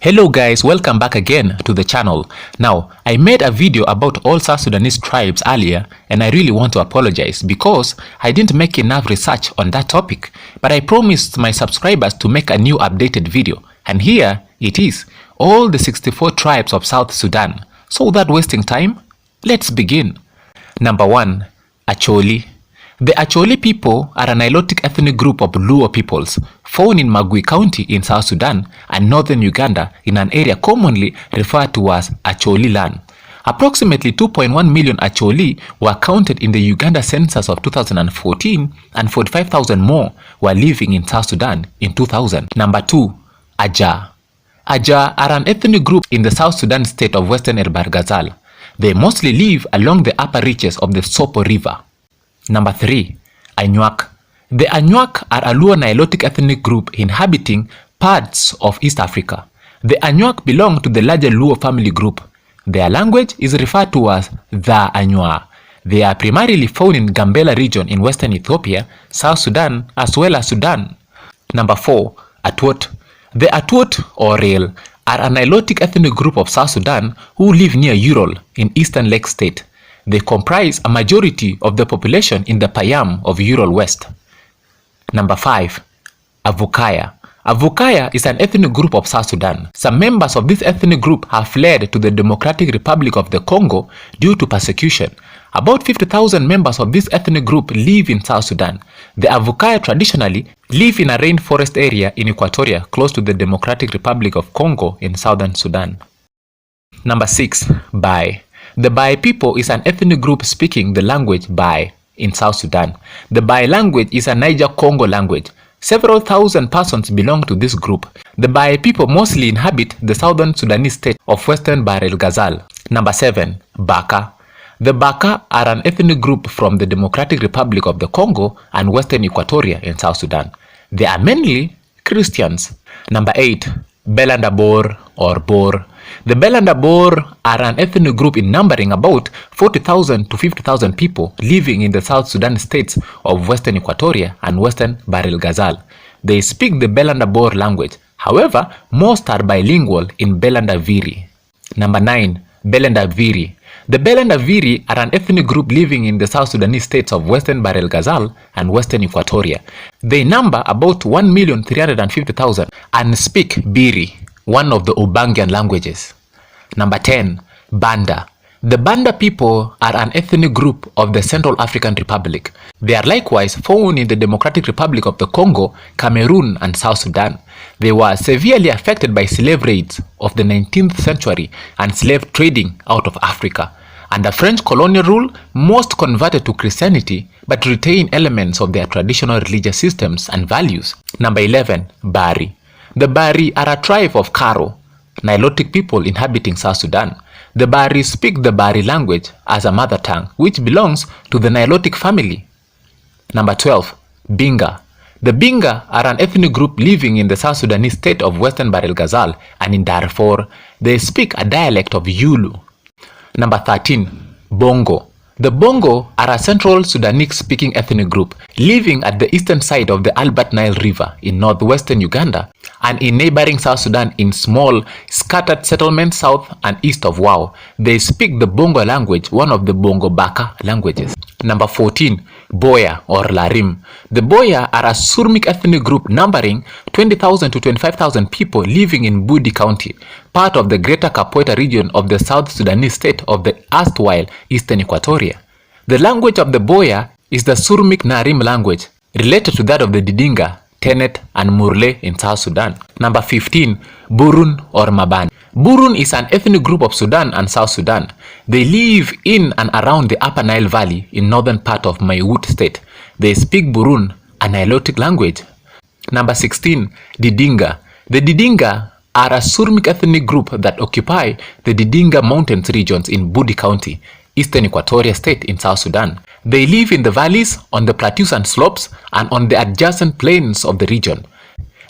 Hello guys, welcome back again to the channel. Now, I made a video about all South Sudanese tribes earlier and I really want to apologize because I didn't make enough research on that topic, but I promised my subscribers to make a new updated video, and here it is, all the 64 tribes of South Sudan. So without wasting time, let's begin. Number 1. Acholi. The Acholi people are a Nilotic ethnic group of Luo peoples found in Magui County in South Sudan and northern Uganda in an area commonly referred to as Acholi land. Approximately 2.1 million Acholi were counted in the Uganda census of 2014 and 45,000 more were living in South Sudan in 2000. Number 2. Aja. Aja are an ethnic group in the South Sudan state of Western Ghazal. They mostly live along the upper reaches of the Sopo River. Number 3. Anuak. The Anuak are a Luo Nilotic ethnic group inhabiting parts of East Africa. The Anuak belong to the larger Luo family group. Their language is referred to as the Anywa. They are primarily found in Gambela region in western Ethiopia, South Sudan, as well as Sudan. Number 4. Atwot. The Atwot or Rail are a Nilotic ethnic group of South Sudan who live near Ural in Eastern Lake State. They comprise a majority of the population in the Payam of Ural West. Number 5. Avukaya. Avukaya is an ethnic group of South Sudan. Some members of this ethnic group have fled to the Democratic Republic of the Congo due to persecution. About 50,000 members of this ethnic group live in South Sudan. The Avukaya traditionally live in a rainforest area in Equatoria close to the Democratic Republic of Congo in southern Sudan. Number 6. Bai. The Bai people is an ethnic group speaking the language Bai in South Sudan. The Bai language is a Niger-Congo language. Several thousand persons belong to this group. The Bai people mostly inhabit the southern Sudanese state of Western Ghazal. Number 7. Baka. The Baka are an ethnic group from the Democratic Republic of the Congo and Western Equatoria in South Sudan. They are mainly Christians. Number 8. Belandabor or Bor. The Belandabor are an ethnic group in numbering about 40,000 to 50,000 people living in the South Sudan states of Western Equatoria and Western Ghazal. They speak the Belandabor language. However, most are bilingual in Belandaviri. Number 9. Belandaviri. The Belandaviri are an ethnic group living in the South Sudanese states of Western Ghazal and Western Equatoria. They number about 1,350,000 and speak Biri, one of the Ubangian languages. Number 10. Banda. The Banda people are an ethnic group of the Central African Republic. They are likewise found in the Democratic Republic of the Congo, Cameroon, and South Sudan. They were severely affected by slave raids of the 19th century and slave trading out of Africa. Under French colonial rule, most converted to Christianity but retain elements of their traditional religious systems and values. Number 11. Bari. The Bari are a tribe of Karo, Nilotic people inhabiting South Sudan. The Bari speak the Bari language as a mother tongue, which belongs to the Nilotic family. Number 12. Binga. The Binga are an ethnic group living in the South Sudanese state of Western Ghazal and in Darfur. They speak a dialect of Yulu. Number 13. Bongo. The Bongo are a Central Sudanese speaking ethnic group living at the eastern side of the Albert Nile River in northwestern Uganda and in neighboring South Sudan in small scattered settlements south and east of Wau. They speak the Bongo language, one of the Bongo Baka languages. Number 14. Boya or Larim. The Boya are a Surmic ethnic group numbering 20,000 to 25,000 people living in Budi County, part of the Greater Kapoeta region of the South Sudanese state of the erstwhile Eastern Equatoria. The language of the Boya is the Surmic Narim language, related to that of the Didinga, Tenet, and Murle in South Sudan. Number 15. Burun or Maban. Burun is an ethnic group of Sudan and South Sudan. They live in and around the Upper Nile Valley in northern part of Maiwut state. They speak Burun, a Nilotic language. Number 16. Didinga. The Didinga are a Surmic ethnic group that occupy the Didinga Mountains regions in Budi County, Eastern Equatoria State in South Sudan. They live in the valleys, on the plateaus and slopes, and on the adjacent plains of the region.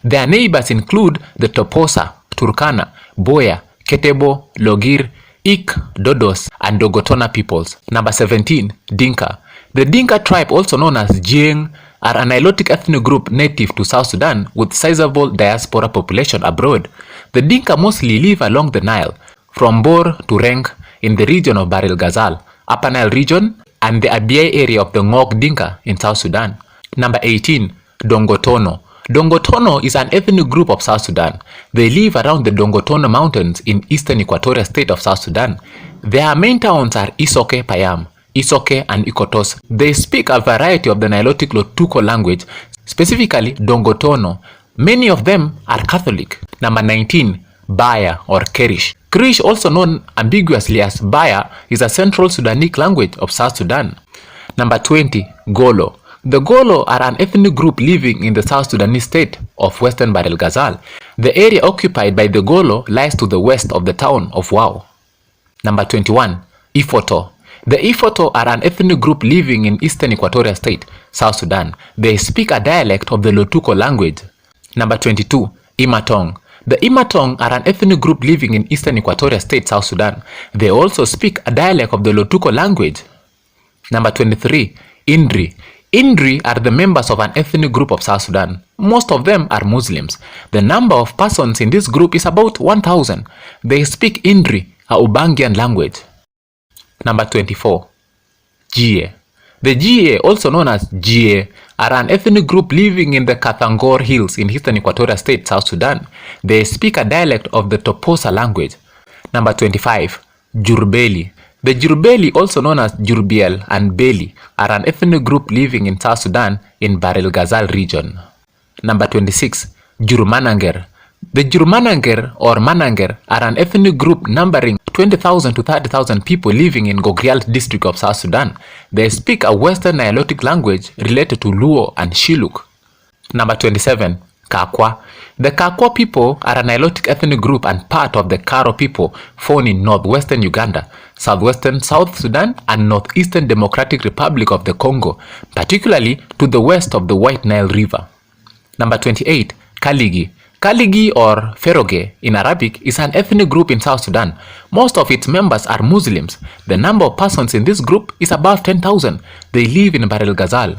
Their neighbors include the Toposa, Turkana, Boya, Ketebo, Logir, Ik, Dodos, and Dogotona peoples. Number 17. Dinka. The Dinka tribe, also known as Jieng, are a Nilotic ethnic group native to South Sudan with sizable diaspora population abroad. The Dinka mostly live along the Nile, from Bor to Reng in the region of Bahr el Ghazal, Upper Nile region, and the Abyei area of the Ngok Dinka in South Sudan. Number 18. Dongotono. Dongotono is an ethnic group of South Sudan. They live around the Dongotono Mountains in eastern Equatorial State of South Sudan. Their main towns are Isoke, Payam, Isoke, and Ikotos. They speak a variety of the Nilotic Lotuko language, specifically Dongotono. Many of them are Catholic. Number 19. Baya or Kerish. Kerish, also known ambiguously as Baya, is a Central Sudanese language of South Sudan. Number 20. Golo. The Golo are an ethnic group living in the South Sudanese state of Western Bahr el Ghazal. The area occupied by the Golo lies to the west of the town of Wau. Number 21. Ifoto. The Ifoto are an ethnic group living in eastern Equatorial State, South Sudan. They speak a dialect of the Lotuko language. Number 22. Imatong. The Imatong are an ethnic group living in eastern Equatorial State, South Sudan. They also speak a dialect of the Lotuko language. Number 23. Indri. Indri are the members of an ethnic group of South Sudan. Most of them are Muslims. The number of persons in this group is about 1,000. They speak Indri, a Ubangian language. Number 24. Jie. The Jie, also known as Jie, are an ethnic group living in the Kathangor Hills in eastern Equatorial State, South Sudan. They speak a dialect of the Toposa language. Number 25. Jurbeli. The Jurbeli, also known as Jurbiel and Beli, are an ethnic group living in South Sudan in Bahr el Ghazal region. Number 26. Jurmananger. The Jurmananger or Mananger are an ethnic group numbering 20,000 to 30,000 people living in Gogrial district of South Sudan. They speak a Western Nilotic language related to Luo and Shilluk. Number 27. Kakwa. The Kakwa people are a Nilotic ethnic group and part of the Karo people found in northwestern Uganda, southwestern South Sudan, and northeastern Democratic Republic of the Congo, particularly to the west of the White Nile River. Number 28. Kaligi. Kaligi or Feroge in Arabic is an ethnic group in South Sudan. Most of its members are Muslims. The number of persons in this group is above 10,000. They live in Bahr el Ghazal.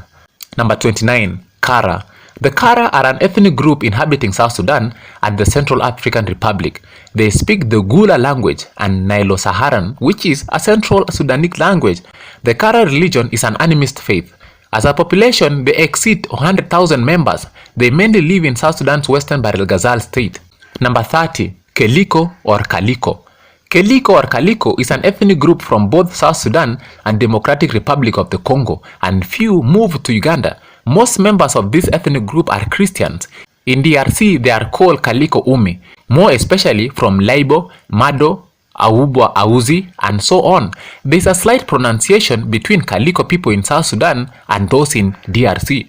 Number 29. Kara. The Kara are an ethnic group inhabiting South Sudan and the Central African Republic. They speak the Gula language and Nilo-Saharan, which is a Central Sudanese language. The Kara religion is an animist faith. As a population, they exceed 100,000 members. They mainly live in South Sudan's western Bahr el Ghazal state. Number 30. Keliko or Kaliko. Keliko or Kaliko is an ethnic group from both South Sudan and Democratic Republic of the Congo, and few moved to Uganda. Most members of this ethnic group are Christians. In DRC, they are called Kaliko Umi, more especially from Laibo, Mado, Aubwa, Auzi, and so on. There is a slight pronunciation between Kaliko people in South Sudan and those in DRC.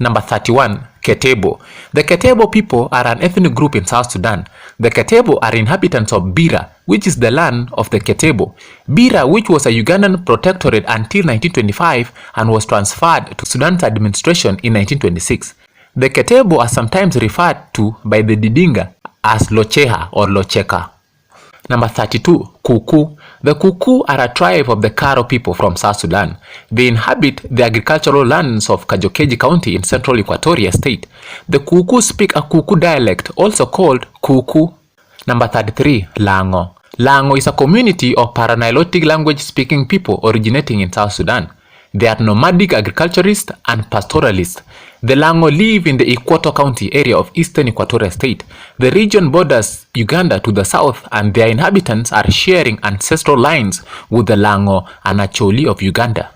Number 31. Ketebo. The Ketebo people are an ethnic group in South Sudan. The Ketebo are inhabitants of Bira, which is the land of the Ketebo. Bira, which was a Ugandan protectorate until 1925 and was transferred to Sudan's administration in 1926. The Ketebo are sometimes referred to by the Didinga as Locheha or Locheka. Number 32. Kuku. The Kuku are a tribe of the Karo people from South Sudan. They inhabit the agricultural lands of Kajokeji County in Central Equatoria State. The Kuku speak a Kuku dialect, also called Kuku. Number 33. Lango. Lango is a community of Paranilotic language-speaking people originating in South Sudan. They are nomadic agriculturists and pastoralists. The Lango live in the Equator County area of eastern Equatorial State. The region borders Uganda to the south, and their inhabitants are sharing ancestral lines with the Lango and Acholi of Uganda.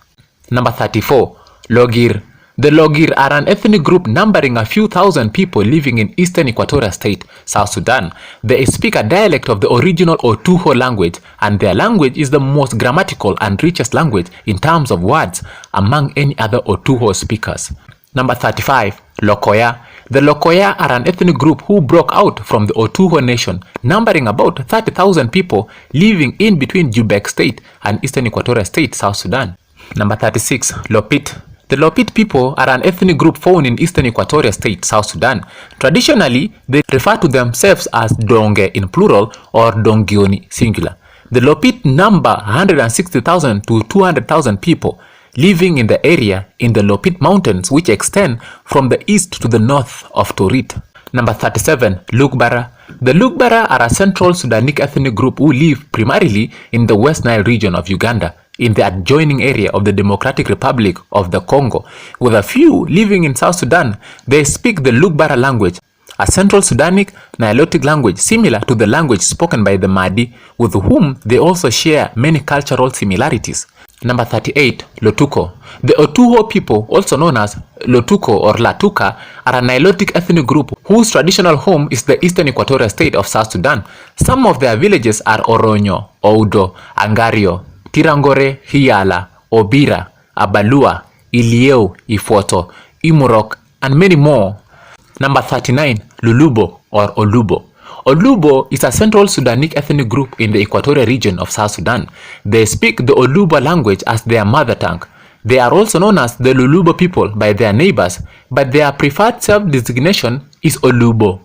Number 34. Logir. The Logir are an ethnic group numbering a few thousand people living in eastern Equatorial State, South Sudan. They speak a dialect of the original Otuho language, and their language is the most grammatical and richest language in terms of words among any other Otuho speakers. Number 35. Lokoya. The Lokoya are an ethnic group who broke out from the Otuho nation, numbering about 30,000 people living in between Jubek State and eastern Equatorial State, South Sudan. Number 36. Lopit. The Lopit people are an ethnic group found in eastern Equatorial State, South Sudan. Traditionally, they refer to themselves as Donge in plural or Dongioni singular. The Lopit number 160,000 to 200,000 people living in the area in the Lopit Mountains, which extend from the east to the north of Torit. Number 37, Lugbara. The Lugbara are a central Sudanese ethnic group who live primarily in the West Nile region of Uganda, in the adjoining area of the Democratic Republic of the Congo, with a few living in South Sudan. They speak the Lugbara language, a Central Sudanese Nilotic language similar to the language spoken by the Mahdi, with whom they also share many cultural similarities. Number 38, Lotuko. The Otuho people, also known as Lotuko or Latuka, are a Nilotic ethnic group whose traditional home is the eastern equatorial state of South Sudan. Some of their villages are Oronyo, Oudo, Angario, Tirangore, Hiala, Obira, Abalua, Ilieu, Ifoto, Imurok, and many more. Number 39, Lulubo or Olubo. Olubo is a Central Sudanese ethnic group in the equatorial region of South Sudan. They speak the Olubo language as their mother tongue. They are also known as the Lulubo people by their neighbors, but their preferred self-designation is Olubo.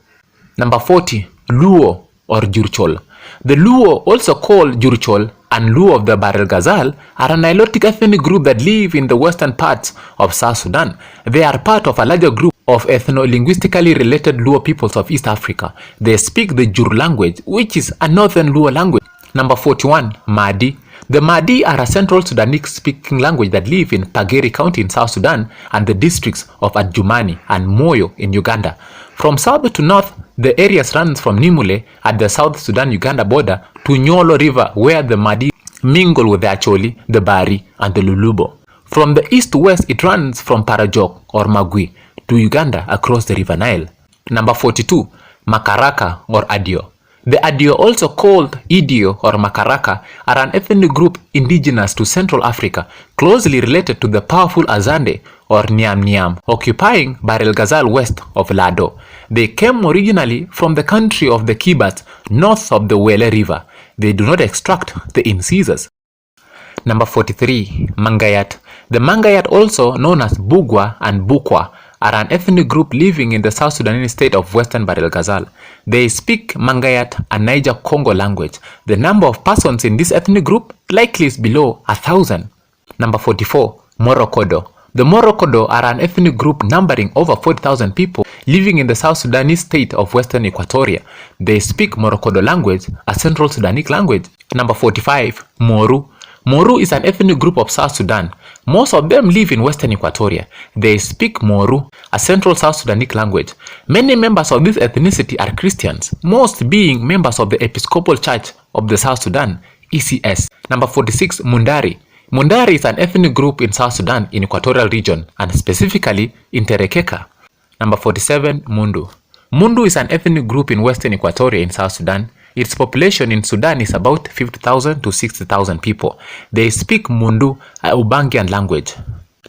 Number 40, Luo or Jurchol. The Luo, also called Jurchol and Luo of the Barel Ghazal, are a Nilotic ethnic group that live in the western parts of South Sudan. They are part of a larger group of ethno-linguistically related Luo peoples of East Africa. They speak the Jur language, which is a northern Luo language. Number 41, Mahdi. The Mahdi are a Central Sudanese speaking language that live in Pageri County in South Sudan and the districts of Adjumani and Moyo in Uganda. From south to north, the areas runs from Nimule at the South Sudan-Uganda border to Nyolo River, where the Mahdi mingle with the Acholi, the Bari, and the Lulubo. From the east to west, it runs from Parajok or Magui to Uganda across the River Nile. Number 42, Makaraka or Adio. The Adio, also called Idio or Makaraka, are an ethnic group indigenous to Central Africa, closely related to the powerful Azande or Niam Niam, occupying Barel Ghazal west of Lado. They came originally from the country of the Kibats, north of the Wele River. They do not extract the incisors. Number 43, Mangayat. The Mangayat, also known as Bugwa and Bukwa, are an ethnic group living in the South Sudanese state of Western Barel Ghazal. They speak Mangayat and Niger-Congo language. The number of persons in this ethnic group likely is below 1,000. Number 44, Morokodo. The Morokodo are an ethnic group numbering over 40,000 people living in the South Sudanese state of Western Equatoria. They speak Morokodo language, a Central Sudanese language. Number 45, Moru. Moru is an ethnic group of South Sudan. Most of them live in Western Equatoria. They speak Moru, a Central South Sudanese language. Many members of this ethnicity are Christians, most being members of the Episcopal Church of the South Sudan, ECS. Number 46, Mundari. Mundari is an ethnic group in South Sudan in Equatorial region and specifically in Terekeka. Number 47, Mundu. Mundu is an ethnic group in Western Equatoria in South Sudan. Its population in Sudan is about 50,000 to 60,000 people. They speak Mundu, a Ubangian language.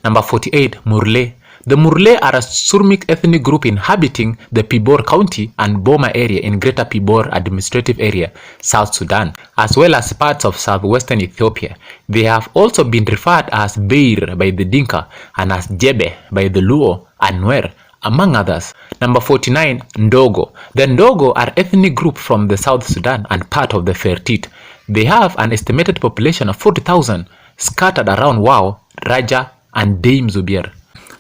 Number 48, Murle. The Murle are a Surmik ethnic group inhabiting the Pibor County and Boma area in Greater Pibor Administrative Area, South Sudan, as well as parts of southwestern Ethiopia. They have also been referred as Beir by the Dinka and as Jebe by the Luo and Nuer, among others. Number 49, Ndogo. The Ndogo are ethnic group from the South Sudan and part of the Fertit. They have an estimated population of 40,000 scattered around Wau, Raja, and Dame Zubir.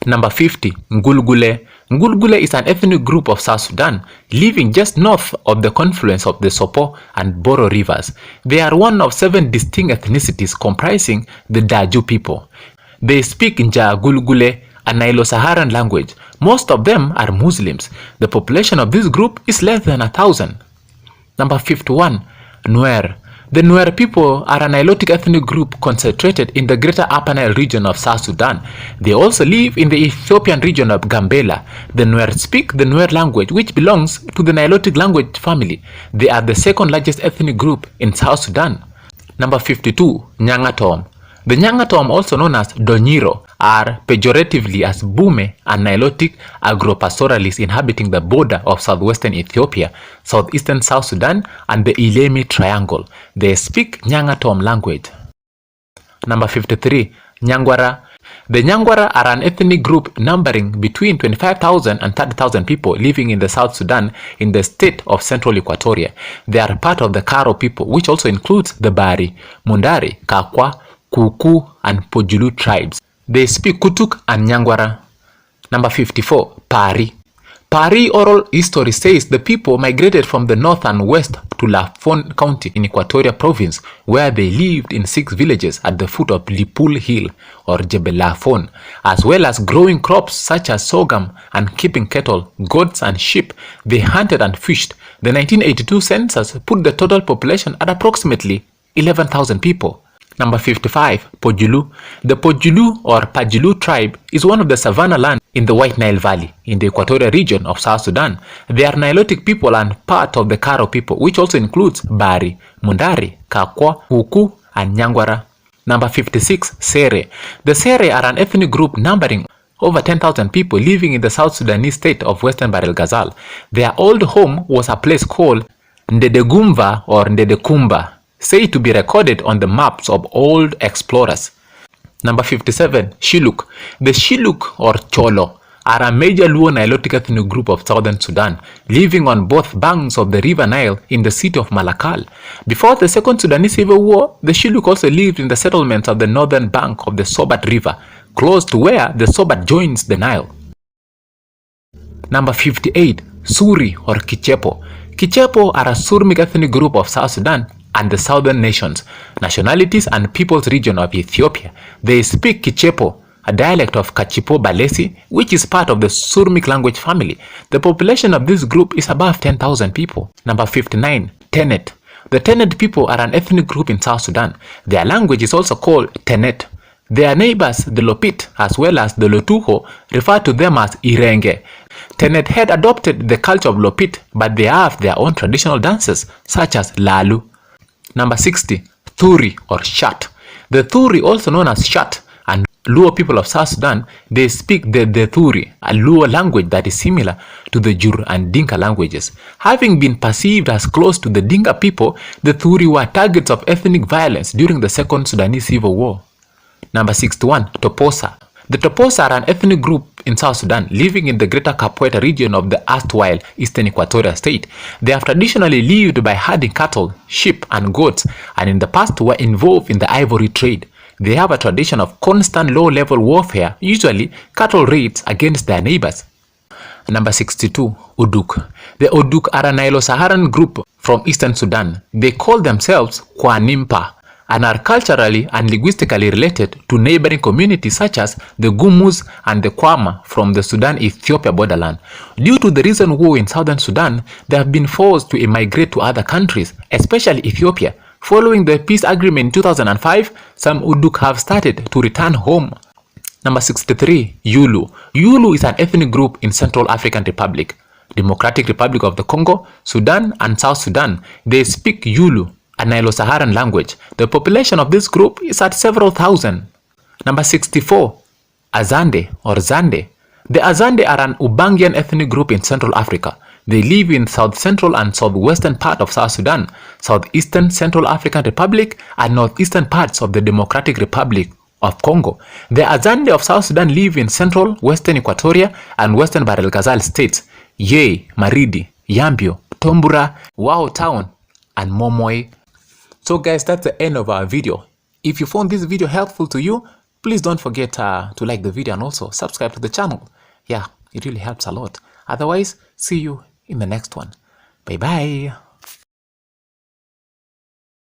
Number 50, Ngulgule. Ngulgule is an ethnic group of South Sudan living just north of the confluence of the Sopo and Boro rivers. They are one of 7 distinct ethnicities comprising the Daju people. They speak Nja Gulgule, a Nilo-Saharan language. Most of them are Muslims. The population of this group is less than 1,000. Number 51, Nuer. The Nuer people are a Nilotic ethnic group concentrated in the greater Upper Nile region of South Sudan. They also live in the Ethiopian region of Gambela. The Nuer speak the Nuer language, which belongs to the Nilotic language family. They are the second largest ethnic group in South Sudan. Number 52, Nyangatom. The Nyangatom, also known as Donyiro, are pejoratively as Bume and Nilotic agropastoralists inhabiting the border of southwestern Ethiopia, southeastern South Sudan, and the Ilemi Triangle. They speak Nyangatom language. Number 53, Nyangwara. The Nyangwara are an ethnic group numbering between 25,000 and 30,000 people living in the South Sudan in the state of Central Equatoria. They are part of the Karo people, which also includes the Bari, Mundari, Kakwa, Kuku, and Pojulu tribes. They speak Kutuk and Nyangwara. Number 54, Pari. Paris oral history says the people migrated from the north and west to Lafon County in Equatorial Province, where they lived in 6 villages at the foot of Lipul Hill or Jebel Lafon, as well as growing crops such as sorghum and keeping cattle, goats and sheep. They hunted and fished. The 1982 census put the total population at approximately 11,000 people. Number 55, Pojulu. The Pojulu or Pajulu tribe is one of the savanna land in the White Nile Valley in the Equatorial region of South Sudan. They are Nilotic people and part of the Karo people, which also includes Bari, Mundari, Kakwa, Huku, and Nyangwara. Number 56, Sere. The Sere are an ethnic group numbering over 10,000 people living in the South Sudanese state of Western Bahr el Ghazal. Their old home was a place called Ndedegumva or Ndedekumba, said to be recorded on the maps of old explorers. Number 57, Shilluk. The Shilluk or Cholo are a major Luo Nilotic ethnic group of southern Sudan, living on both banks of the river Nile in the city of Malakal. Before the Second Sudanese Civil War, the Shilluk also lived in the settlements of the northern bank of the Sobat River, close to where the Sobat joins the Nile. Number 58, Suri or Kichepo. Kichepo are a Surmic ethnic group of South Sudan and the southern nations, nationalities and peoples region of Ethiopia. They speak Kichepo, a dialect of Kachipo Balesi, which is part of the Surmic language family. The population of this group is above 10,000 people. Number 59, Tenet. The Tenet people are an ethnic group in South Sudan. Their language is also called Tenet. Their neighbors, the Lopit, as well as the Lotuho, refer to them as Irenge. Tenet had adopted the culture of Lopit, but they have their own traditional dances, such as Lalu. Number 60, Thuri or Shat. The Thuri, also known as Shat, and Luo people of South Sudan, they speak the Thuri, a Luo language that is similar to the Jur and Dinka languages. Having been perceived as close to the Dinka people, the Thuri were targets of ethnic violence during the Second Sudanese Civil War. Number 61, Toposa. The Toposa are an ethnic group in South Sudan living in the greater Capoeira region of the erstwhile Eastern Equatorial State. They have traditionally lived by herding cattle, sheep and goats, and in the past were involved in the ivory trade. They have a tradition of constant low-level warfare, usually cattle raids against their neighbors. Number 62, Uduk. The Uduk are a Nilo-Saharan group from Eastern Sudan. They call themselves Kwanimpa and are culturally and linguistically related to neighboring communities such as the Gumus and the Kwama from the Sudan-Ethiopia borderland. Due to the recent war in southern Sudan, they have been forced to immigrate to other countries, especially Ethiopia. Following the peace agreement in 2005, some Uduk have started to return home. Number 63, Yulu. Yulu is an ethnic group in Central African Republic, Democratic Republic of the Congo, Sudan and South Sudan. They speak Yulu, a Nilo-Saharan language. The population of this group is at several thousand. Number 64, Azande or Zande. The Azande are an Ubangian ethnic group in Central Africa. They live in South Central and Southwestern part of South Sudan, Southeastern Central African Republic, and Northeastern parts of the Democratic Republic of Congo. The Azande of South Sudan live in Central, Western Equatoria, and Western Bahr el Ghazal states, Ye, Maridi, Yambio, Tombura, Wao Town, and Momoy. So guys, that's the end of our video. If you found this video helpful to you, please don't forget to like the video and also subscribe to the channel. Yeah, it really helps a lot. Otherwise, see you in the next one. Bye bye.